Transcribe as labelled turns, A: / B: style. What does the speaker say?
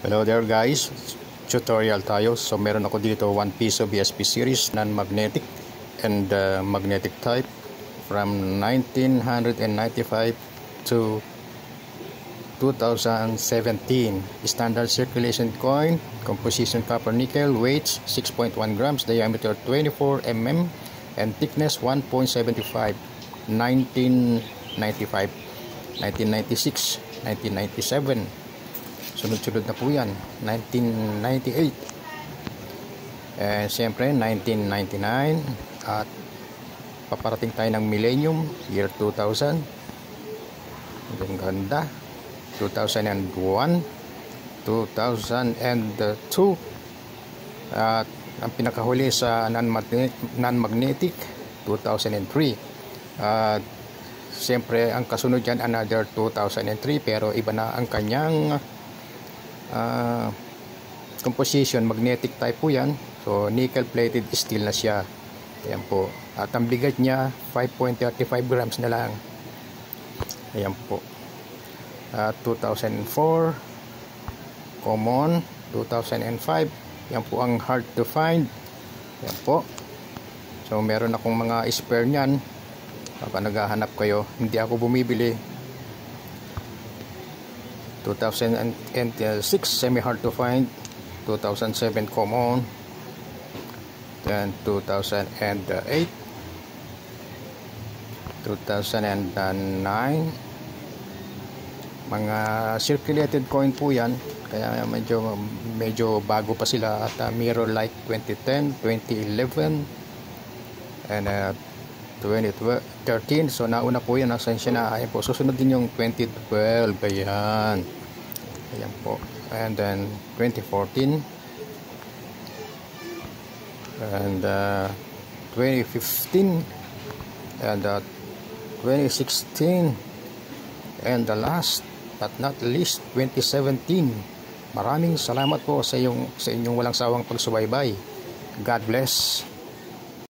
A: Hello there guys, tutorial tayo. So meron ako dito 1 piece of BSP series non-magnetic and magnetic type from 1995 to 2017. Standard circulation coin, composition copper nickel, weights 6.1 grams, diameter 24 mm and thickness 1.75. 1995, 1996, 1997, sunod-sunod na po yan, 1998, and siyempre 1999, at paparating tayo ng millennium, year 2000, ang ganda, 2001, 2002, at ang pinakahuli sa non-magnetic, 2003, at siyempre ang kasunod dyan another 2003, pero iba na ang kanyang composition, magnetic type po yan. So nickel plated steel na siya. Ayan po. At ang bigat niya 5.35 grams na lang. Ayan po. 2004 common, 2005 yan po ang hard to find. Ayan po. So meron akong mga spare niyan. Kapag naghahanap kayo, hindi ako bumibili. 2006 semi hard to find, 2007 common, then 2008, 2009, mga circulated coin po yan, kaya medyo bago pa sila, at mirror like 2010, 2011 and 2013. So nauna po yan, nasan siya na. Ayan po, susunod din yung 2012. Ayan po, and then 2014 and 2015 and 2016 and the last but not least 2017. Maraming salamat po sa inyong walang sawang pagsubaybay. God bless.